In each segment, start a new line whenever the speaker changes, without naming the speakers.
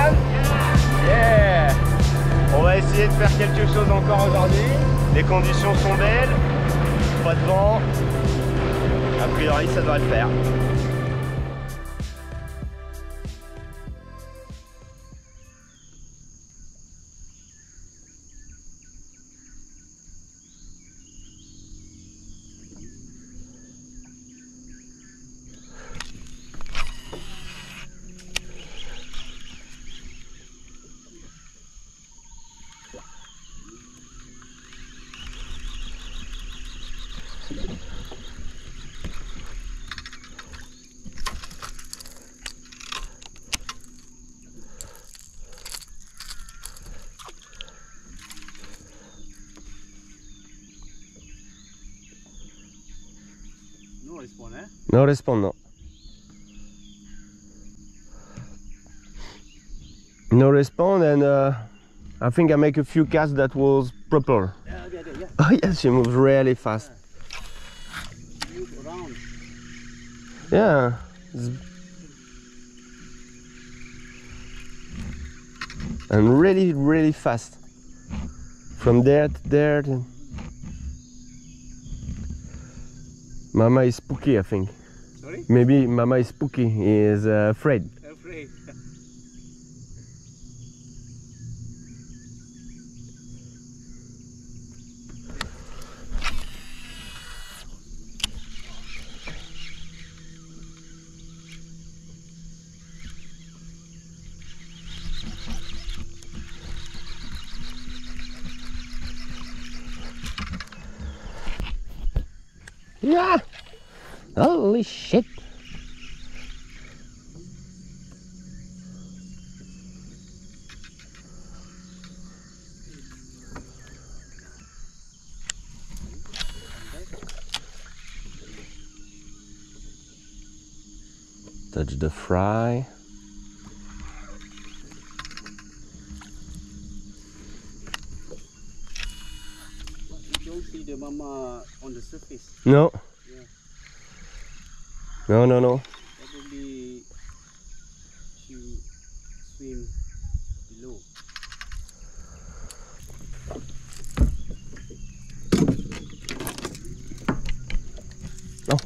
Ryan? Yeah! On va essayer de faire quelque chose encore aujourd'hui. Les conditions sont belles, pas de vent. A priori, ça devrait le faire.
No response, eh?
No response, no. No response, and I think I make a few casts that was proper.
Yeah, yeah.
Oh yes, she moves really fast.
Move around.
Yeah. And really, really fast. From there to there. Mama is spooky, I think.
Sorry?
Maybe Mama is spooky. He is afraid.
Afraid.
Yeah. Holy shit. Touch the fry.
You don't see the mama on the surface.
No.
Yeah.
No.
Probably she swim below.
No.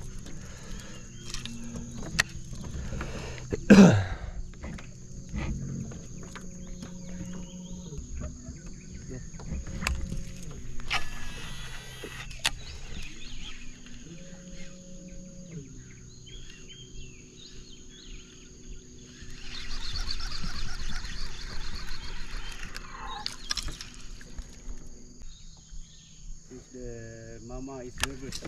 Since the mama is nervous.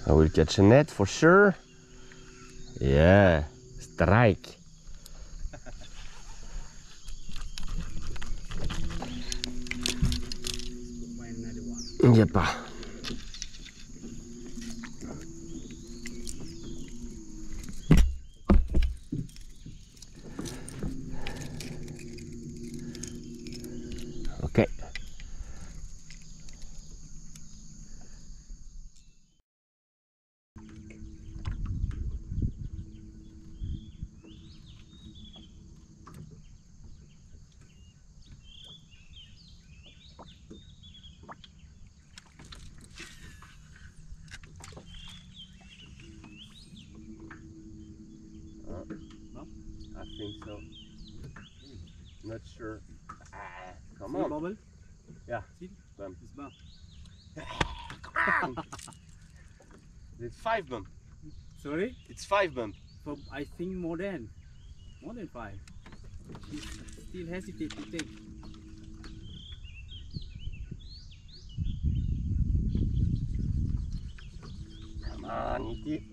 I will catch a net for sure. Yeah. Strike.
Find another one.
Yeppa. Okay.
No?
I think so. Not sure. Ah, come
See
on.
bubble?
Yeah.
See?
Bump.
It's bump.
Come on. It's 5 bump.
Sorry?
It's 5 bump.
For I think more than 5. She still hesitate to take.
Come on, Nikki.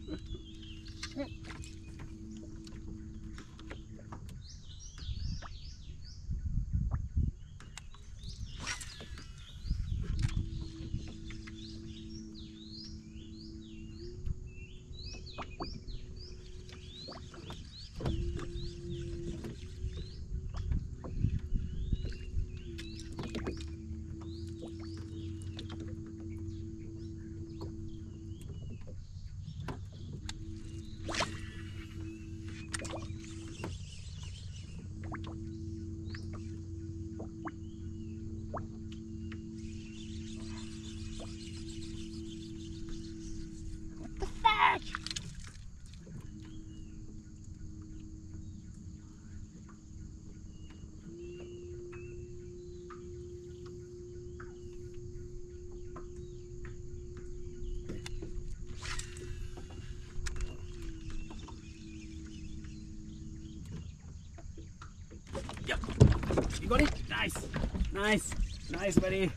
You got it? Nice. Nice. Nice, buddy.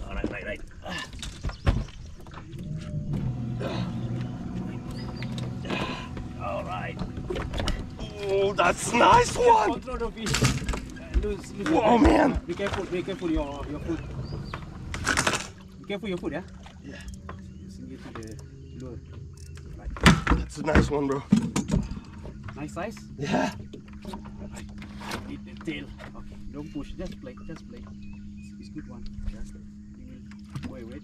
Right. Alright.
Oh, that's nice one!
Control the fish. Loose,
Oh man!
Be careful your foot. Be careful your foot, yeah?
Yeah.
Sink it to the lure. Right.
That's a nice one, bro.
Nice size?
Yeah.
Right. Hit the tail. Okay, don't push, just play. It's good one. Just wait. We will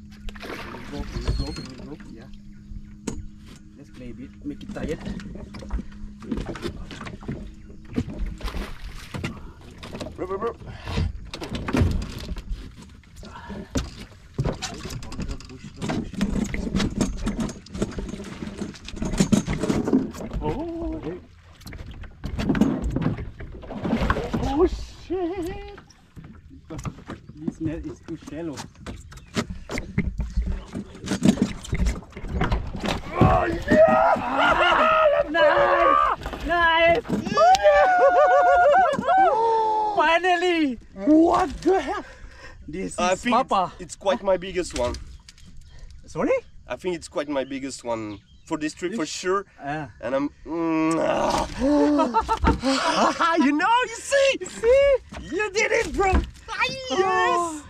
go, yeah. Just play a bit, make it tired.
Bro.
Don't push.
Oh shit!
This net is too shallow.
Oh yeah!
Nice! Finally!
What the hell?
This
I
is
think
Papa.
it's quite my biggest one.
Sorry?
I think it's quite my biggest one for this trip for sure. And I'm. You see? You did it, bro! Yes!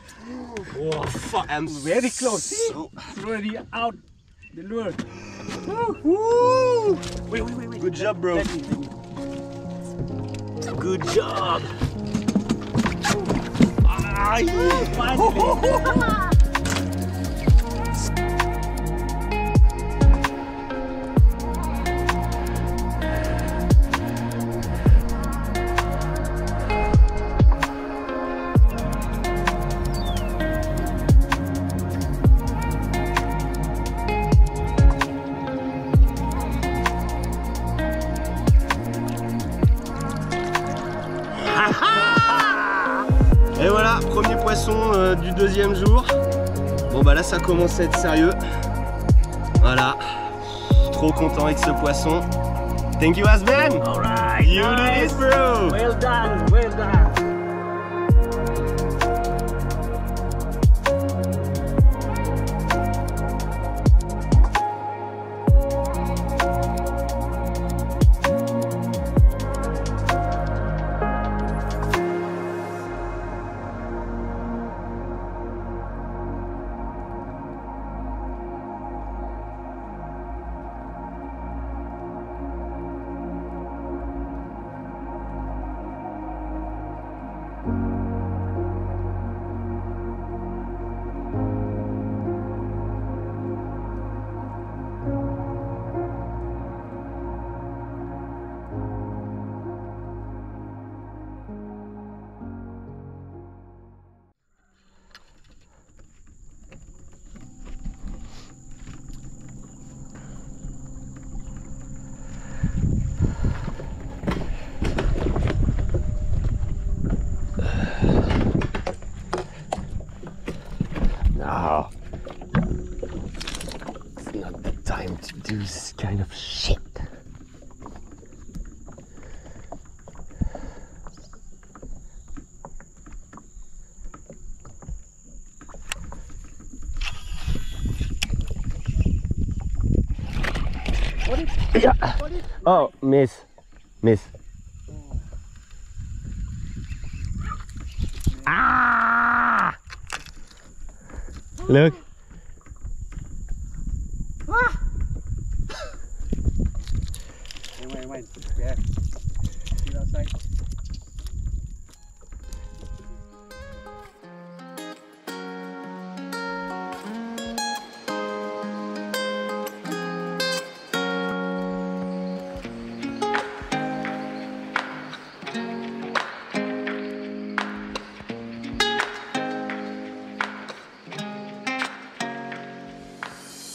Oh, fuck! I'm
Very close. See?
So...
It's already out the lure.
Woo!
Wait.
Good job, bro.
Let me.
Good job.
Finally.
Et voilà, premier poisson du deuxième jour. Bon bah là ça commence à être sérieux. Voilà, trop content avec ce poisson. Thank you Asben.
Alright,
You did it, bro.
Well done.
No. It's not the time to do this kind of shit. Yeah. Oh, miss. Ah! Look.
Wait. Yeah. See outside.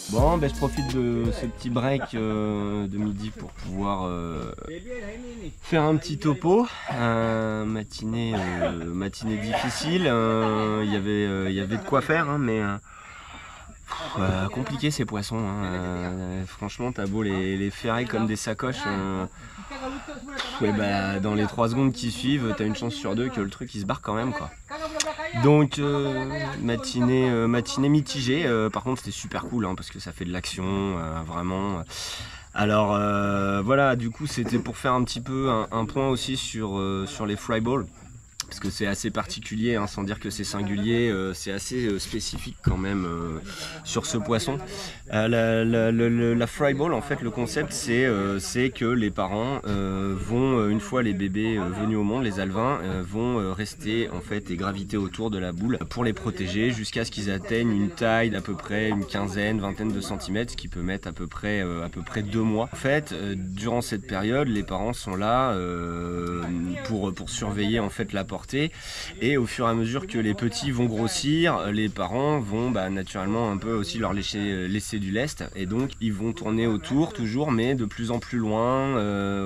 Bon, ben, je profite de ce petit break de midi pour pouvoir faire un petit topo. Matinée difficile. Il y avait de quoi faire, hein, mais compliqué ces poissons. Hein. Franchement, t'as beau les ferrer comme des sacoches. et bah, dans les 3 secondes qui suivent, t'as une chance sur 2 que le truc il se barre quand même, quoi. Donc matinée mitigée, par contre c'était super cool hein, parce que ça fait de l'action, vraiment. Alors voilà, du coup c'était pour faire un petit peu un point aussi sur les fry balls. Parce que c'est assez particulier, hein, sans dire que c'est singulier, c'est assez spécifique quand même sur ce poisson. La fry ball, en fait, le concept, c'est que les parents vont, une fois les bébés venus au monde, les alevins, vont rester en fait et graviter autour de la boule pour les protéger jusqu'à ce qu'ils atteignent une taille d'à peu près une quinzaine, vingtaine de centimètres, ce qui peut mettre à peu près 2 mois. En fait, durant cette période, les parents sont là pour surveiller en fait la portée. Et au fur et à mesure que les petits vont grossir, les parents vont naturellement un peu aussi leur laisser du lest, et donc ils vont tourner autour toujours, mais de plus en plus loin,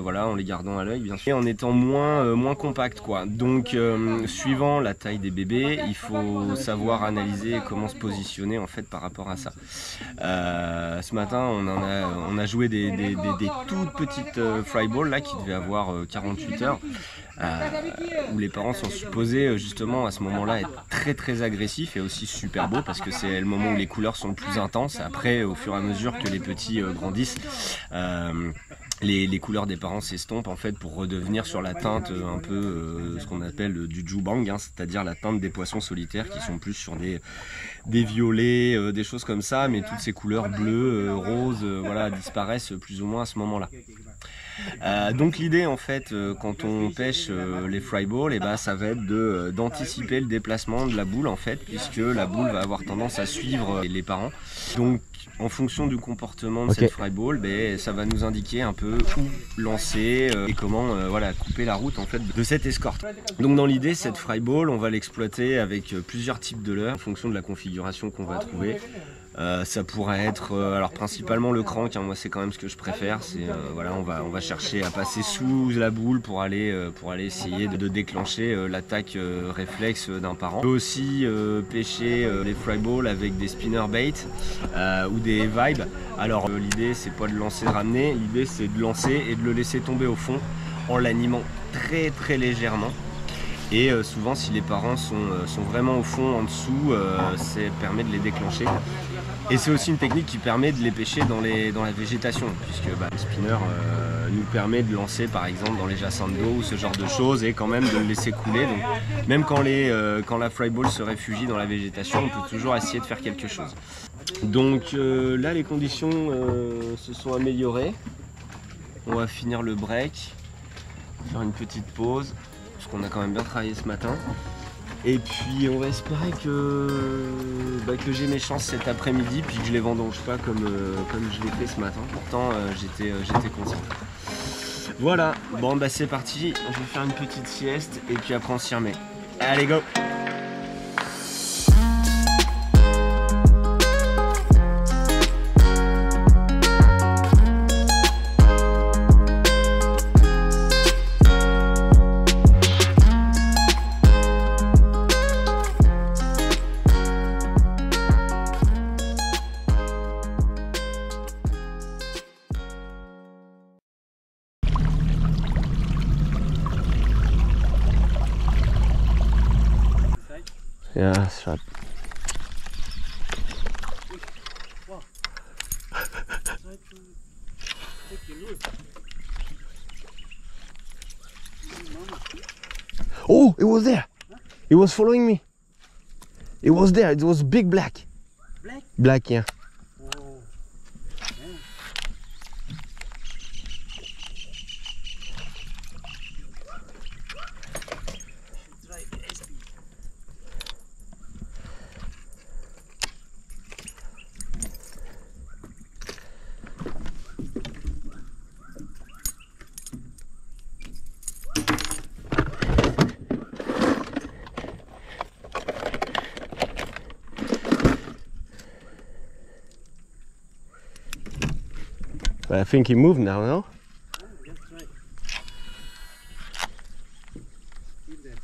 voilà, en les gardant à l'œil bien sûr, et en étant moins compact quoi. Donc suivant la taille des bébés, il faut savoir analyser comment se positionner en fait par rapport à ça. Ce matin on a joué des toutes petites fry balls là qui devaient avoir 48 heures. Où les parents sont supposés justement à ce moment-là être très agressifs et aussi super beaux parce que c'est le moment où les couleurs sont le plus intenses. Après, au fur et à mesure que les petits grandissent, les couleurs des parents s'estompent en fait pour redevenir sur la teinte un peu ce qu'on appelle du jubang, hein, c'est-à-dire la teinte des poissons solitaires qui sont plus sur des violets, des choses comme ça, mais toutes ces couleurs bleues, roses, voilà, disparaissent plus ou moins à ce moment-là. Donc l'idée en fait quand on pêche les fry balls, ça va être d'anticiper le déplacement de la boule en fait, puisque la boule va avoir tendance à suivre les parents. Donc en fonction du comportement de cette fry ball, ça va nous indiquer un peu où lancer et comment voilà, couper la route en fait de cette escorte. Donc dans l'idée, cette fry ball, on va l'exploiter avec plusieurs types de leurres en fonction de la configuration qu'on va trouver. Ça pourrait être alors principalement le crank, hein, moi c'est quand même ce que je préfère, c'est voilà, on va chercher à passer sous la boule pour aller essayer de déclencher l'attaque réflexe d'un parent. On peut aussi pêcher les fry balls avec des spinner bait ou des vibes. Alors l'idée c'est pas de lancer, de ramener, l'idée c'est de lancer et de le laisser tomber au fond en l'animant très légèrement. Et souvent si les parents sont vraiment au fond en dessous, ça permet de les déclencher. Et c'est aussi une technique qui permet de les pêcher dans la végétation, puisque le spinner nous permet de lancer par exemple dans les jacinthes d'eau ou ce genre de choses et quand même de le laisser couler. Donc même quand la fry ball se réfugie dans la végétation, on peut toujours essayer de faire quelque chose. Donc là les conditions se sont améliorées. On va finir le break, faire une petite pause, parce qu'on a quand même bien travaillé ce matin. Et puis on va espérer que j'ai mes chances cet après-midi, puis que je les vendange pas comme je l'ai fait ce matin. Pourtant j'étais conscient. Voilà, bon c'est parti, je vais faire une petite sieste et puis après on s'y remet. Allez go! Yeah, that's right. Oh, it was there. It was following me. It was there. It was big black. Black? Black, yeah. Oh. Yeah. But I think he moved now, no?
That's right. Keep there.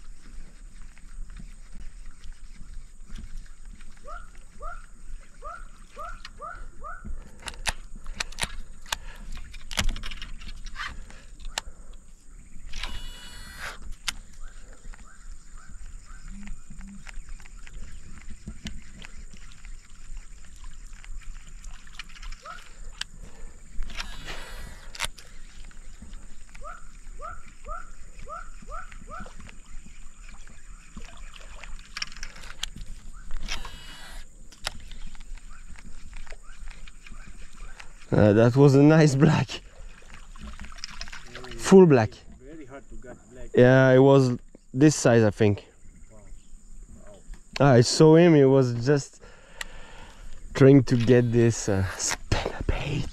That was a nice black. Full black.
Very hard to get black.
Yeah, it was this size, I think. I saw him, he was just trying to get this spinnerbait.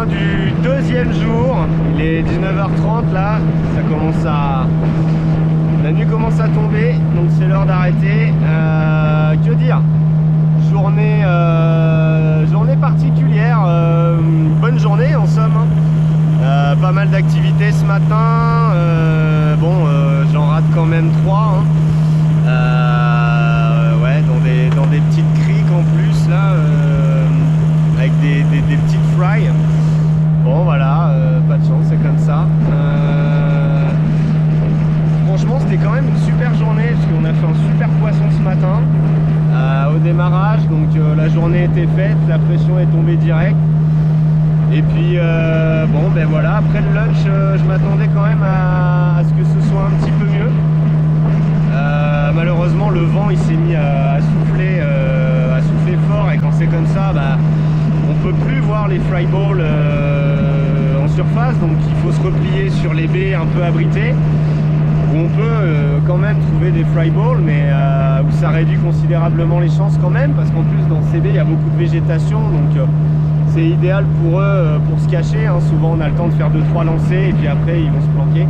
Du deuxième jour, il est 19h30 là, ça commence à... la nuit commence à tomber, donc c'est l'heure d'arrêter. Que dire, journée particulière, bonne journée en somme, hein. Pas mal d'activités ce matin, j'en rate quand même 3, hein. Ouais, dans des petites criques en plus là, avec des petites fries. Bon voilà, pas de chance, c'est comme ça. Franchement c'était quand même une super journée parce qu'on a fait un super poisson ce matin au démarrage, donc la journée était faite, la pression est tombée direct. Et puis voilà, après le lunch je m'attendais quand même à ce que ce soit un petit peu mieux. Malheureusement le vent il s'est mis à souffler fort, et quand c'est comme ça, on peut plus voir les fry balls en surface, donc il faut se replier sur les baies un peu abritées, où on peut quand même trouver des fry balls, mais où ça réduit considérablement les chances quand même, parce qu'en plus dans ces baies il y a beaucoup de végétation, donc c'est idéal pour eux pour se cacher, hein. Souvent on a le temps de faire 2-3 lancers et puis après ils vont se planquer.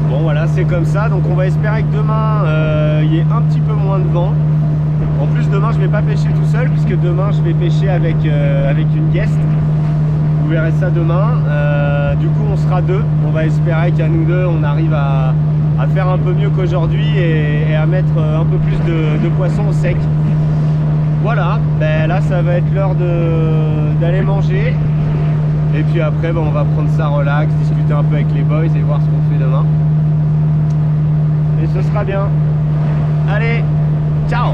Bon voilà, c'est comme ça, donc on va espérer que demain il y ait un petit peu moins de vent. En plus demain je vais pas pêcher tout seul, puisque demain je vais pêcher avec une guest. Vous verrez ça demain. Du coup on sera deux. On va espérer qu'à nous deux on arrive à faire un peu mieux qu'aujourd'hui et à mettre un peu plus de poissons au sec. Voilà, là ça va être l'heure d'aller manger. Et puis après on va prendre ça relax, discuter un peu avec les boys et voir ce qu'on fait demain. Et ce sera bien. Allez, ciao!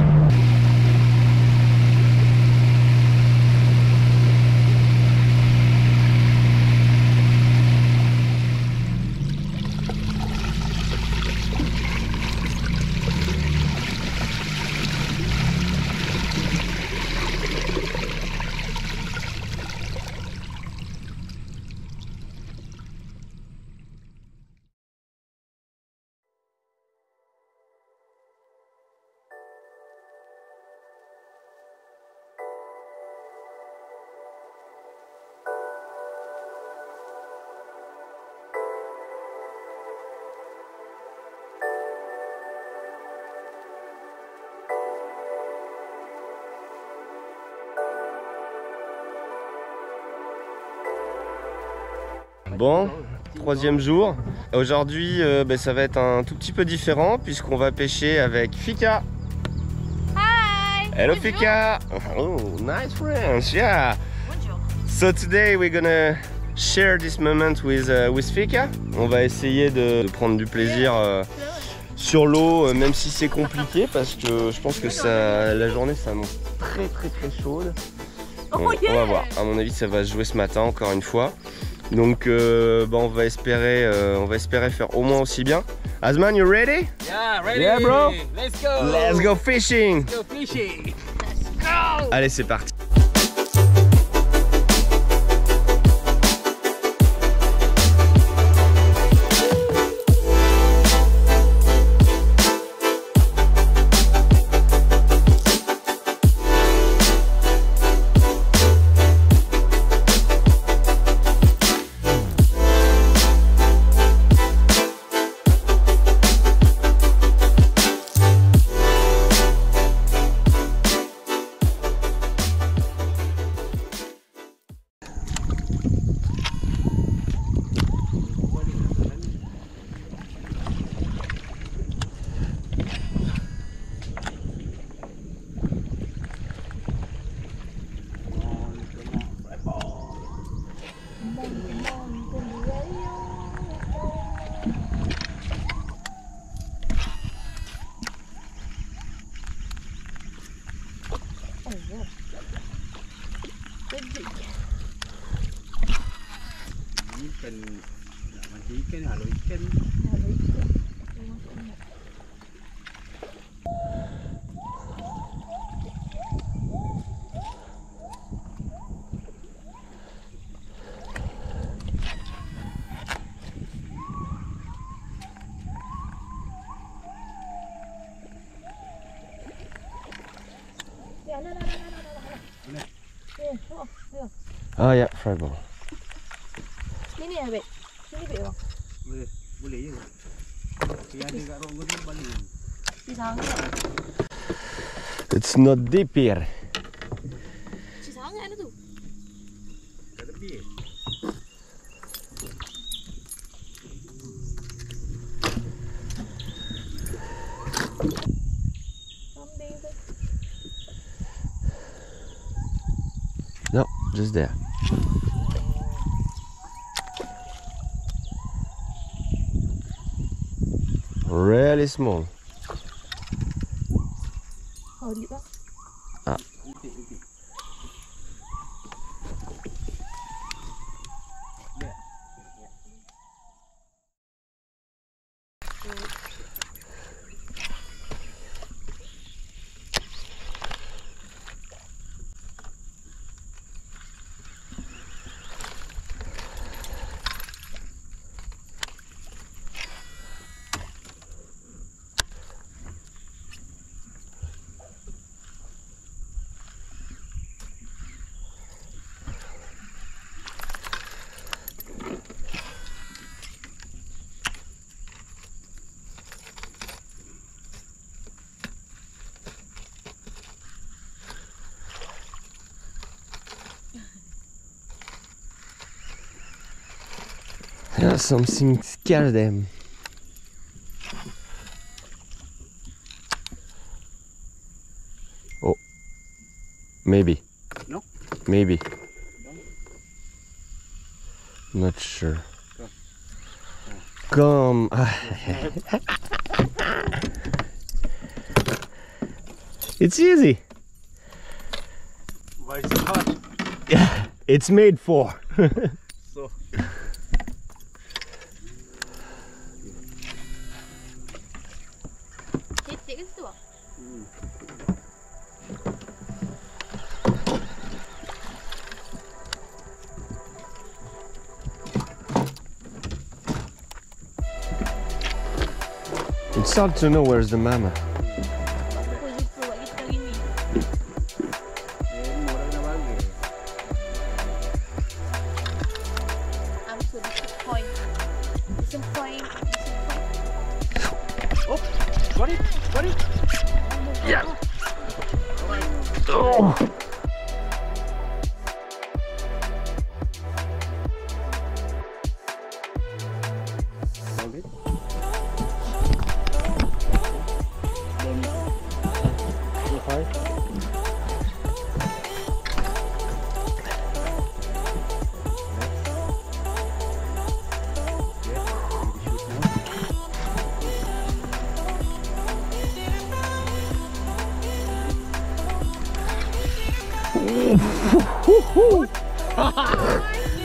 Bon, troisième jour. Aujourd'hui, ça va être un tout petit peu différent puisqu'on va pêcher avec Fika.
Hi!
Hello Fika! Oh, nice French, yeah!
Bonjour.
So today we're gonna share this moment with Fika. On va essayer de prendre du plaisir sur l'eau, même si c'est compliqué parce que je pense que la journée s'annonce très chaude. On va voir, à mon avis ça va se jouer ce matin encore une fois. Donc on va espérer faire au moins aussi bien. Asman, you ready?
Yeah, ready.
Yeah, bro.
Let's go.
Let's go fishing.
Let's go fishing.
Let's go!
Allez, c'est parti.
can.
Oh yeah, fry ball.
Sini ya, Bek. Sini, Bek. Bang.
Boleh, boleh je. Dia ada kat rongga tu balik.
Pisang.
It's not deep here.
Pisang ada tu.
Kat tepi.
Kambing tu.
No, just there. Really small.
Oh, di bang.
Itik.
Yeah, something scared them. Oh, maybe.
No?
Maybe.
No?
Not sure.
Go.
Come. It's easy.
Why is it hard?
Yeah, it's made for.
So.
Titik ke situ ah?
It's hard to know where's the mama.
Apa lupa buat kita hari ni.
Murah kena bagi.
So this is point. This is point.
Oh, got it.
Yeah. Oh.
Hold it. Don't go high.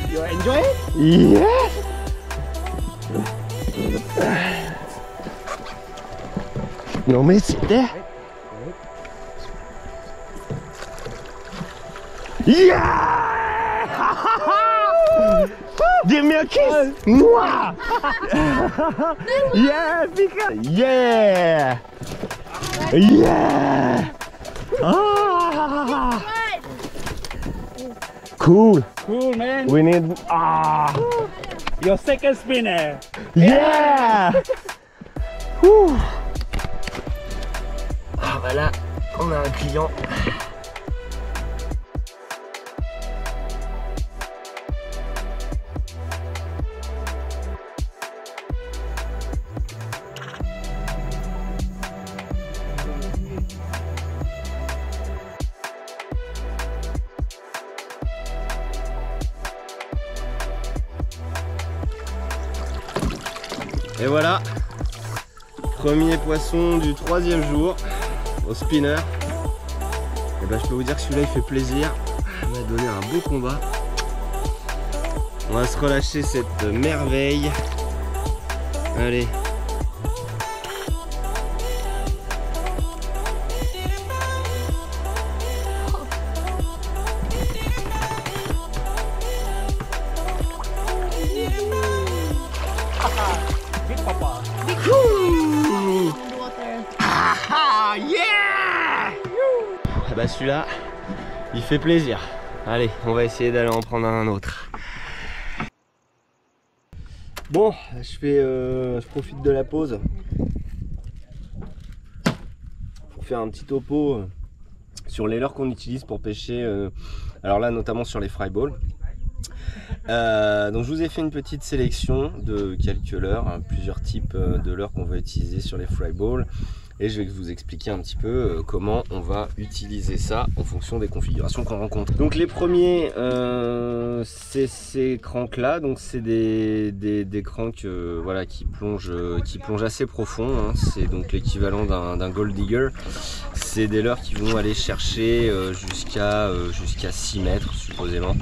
You enjoy it?
Yes. No miss it there. Yeah! Give me a kiss. Mwah! Yeah, Pika. Yeah. Yeah. Ah. Cool.
Cool, man.
We need.
Your second spinner.
Yeah. Ouh. Ah bah là, on a un client. Et voilà, premier poisson du 3e jour au spinner. Et ben je peux vous dire que celui-là il fait plaisir, il m'a donné un beau combat. On va se relâcher cette merveille. Allez.
Big papa.
Water.
Ah yeah! Ah bah celui-là, il fait plaisir. Allez, on va essayer d'aller en prendre un autre. Bon, je profite de la pause pour faire un petit topo sur les leurres qu'on utilise pour pêcher. Alors là, notamment sur les fry balls. Donc je vous ai fait une petite sélection de quelques leurres, hein, plusieurs types de leurres qu'on va utiliser sur les fry balls. Et je vais vous expliquer un petit peu comment on va utiliser ça en fonction des configurations qu'on rencontre. Donc les premiers, c'est ces cranks là, donc c'est des cranks voilà, qui plongent assez profond, hein. C'est donc l'équivalent d'un gold digger. C'est des leurres qui vont aller chercher jusqu'à 6 mètres supposément.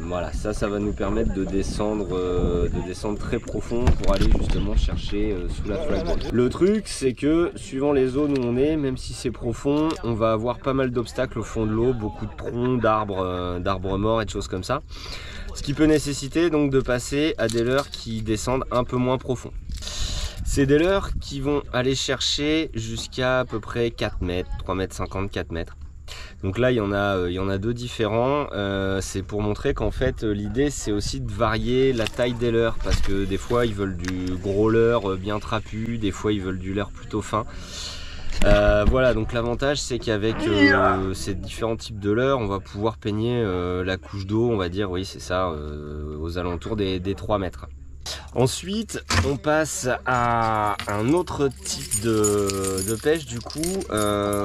Voilà, ça va nous permettre de descendre très profond pour aller justement chercher sous la fly ball. Le truc c'est que suivant les zones où on est, même si c'est profond, on va avoir pas mal d'obstacles au fond de l'eau, beaucoup de troncs, d'arbres morts et de choses comme ça. Ce qui peut nécessiter donc de passer à des leurres qui descendent un peu moins profond. C'est des leurres qui vont aller chercher jusqu'à à peu près 4 mètres, 3 mètres 50, 4 mètres. Donc là il y en a deux différents, c'est pour montrer qu'en fait l'idée c'est aussi de varier la taille des leurres, parce que des fois ils veulent du gros leurre bien trapu, des fois ils veulent du leurre plutôt fin. Voilà, donc l'avantage c'est qu'avec ces différents types de leurres on va pouvoir peigner la couche d'eau, on va dire, oui c'est ça, aux alentours des 3 mètres. Ensuite on passe à un autre type de pêche du coup,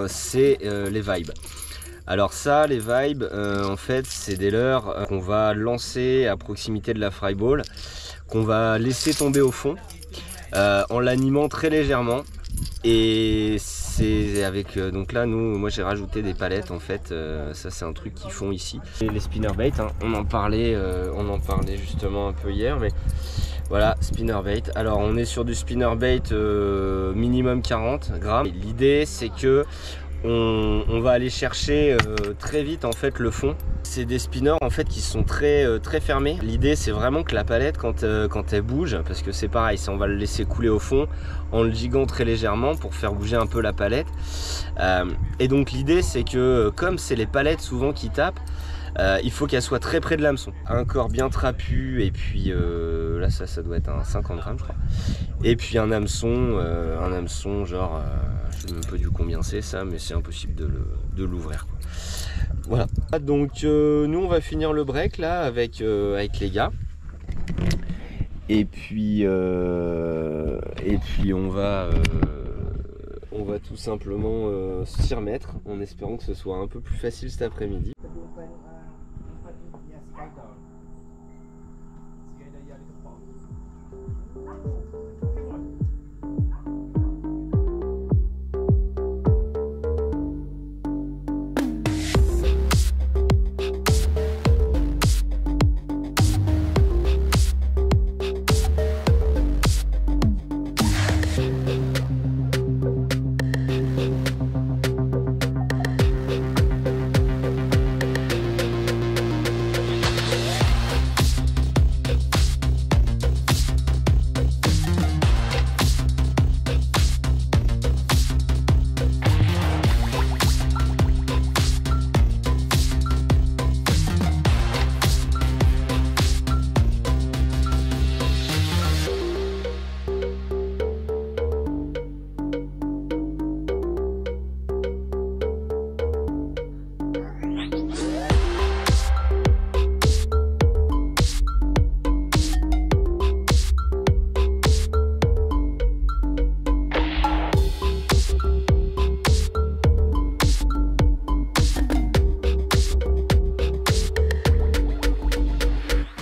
c'est les vibes. Alors ça, les vibes, en fait c'est des leurres qu'on va lancer à proximité de la fry ball, qu'on va laisser tomber au fond en l'animant très légèrement. Et c'est avec, donc là moi j'ai rajouté des palettes en fait, ça c'est un truc qu'ils font ici. Et les spinnerbait, hein, on en parlait justement un peu hier, mais voilà, spinnerbait. Alors on est sur du spinnerbait minimum 40 grammes. L'idée c'est que on va aller chercher très vite en fait le fond. C'est des spinners en fait qui sont très fermés. L'idée c'est vraiment que la palette quand elle bouge, parce que c'est pareil, on va le laisser couler au fond en le giguant très légèrement pour faire bouger un peu la palette. Et donc l'idée c'est que comme c'est les palettes souvent qui tapent, il faut qu'elle soit très près de l'hameçon. Un corps bien trapu, et puis là ça doit être un 50 grammes je crois. Et puis un hameçon genre, je sais même pas du combien c'est ça, mais c'est impossible de l'ouvrir. Voilà, donc nous on va finir le break là avec les gars. Et puis on va tout simplement s'y remettre en espérant que ce soit un peu plus facile cet après-midi.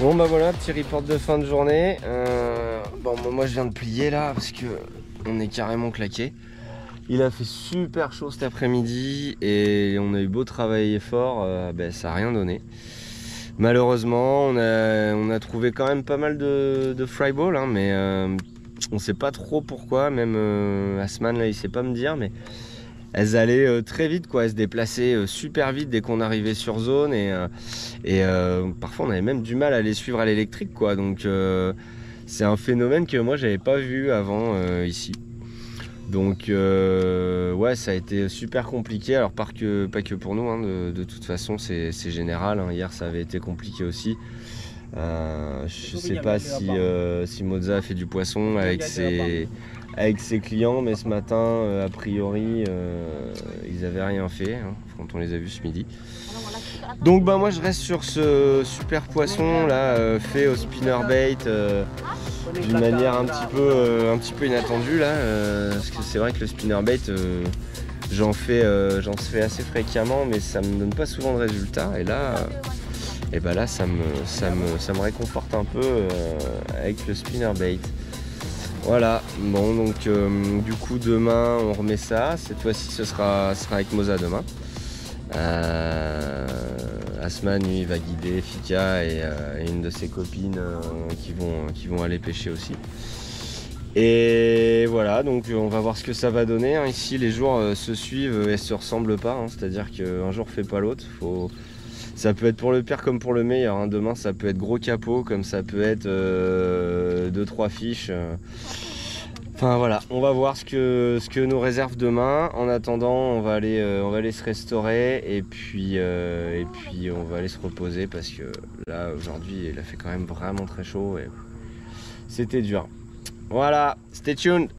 Bon bah voilà, petit report de fin de journée. Bon moi je viens de plier là parce que on est carrément claqué. Il a fait super chaud cet après-midi et on a eu beau travailler fort, ça n'a rien donné. Malheureusement, on a trouvé quand même pas mal de fry balls, hein, mais on sait pas trop pourquoi. Même Asman là, il sait pas me dire, mais elles allaient très vite, quoi. Elles se déplaçaient super vite dès qu'on arrivait sur zone, et parfois on avait même du mal à les suivre à l'électrique, quoi. Donc c'est un phénomène que moi j'avais pas vu avant ici. Donc ouais, ça a été super compliqué. Alors pas que pour nous, hein, de toute façon c'est général, hein. Hier ça avait été compliqué aussi. Je sais pas si Moza a fait du poisson avec ses clients, mais ce matin a priori ils avaient rien fait, hein, quand on les a vus ce midi. Donc bah moi je reste sur ce super poisson là, fait au spinnerbait d'une manière un petit peu inattendue là, parce que c'est vrai que le spinnerbait j'en fais assez fréquemment, mais ça me donne pas souvent de résultats, et là là ça me réconforte un peu avec le spinnerbait. Voilà, bon, donc du coup demain on remet ça. Cette fois-ci ce sera avec Moza demain. Asman lui il va guider Fika et une de ses copines qui vont aller pêcher aussi. Et voilà, donc on va voir ce que ça va donner, hein. Ici les jours se suivent et se ressemblent pas, hein. C'est-à-dire qu'un jour fait pas l'autre. Ça peut être pour le pire comme pour le meilleur, hein. Demain ça peut être gros capot, comme ça peut être 2-3 fiches. Enfin voilà, on va voir ce que nous réserve demain. En attendant, on va aller se restaurer, et puis on va aller se reposer, parce que là aujourd'hui il a fait quand même vraiment très chaud et c'était dur. Voilà, stay tuned.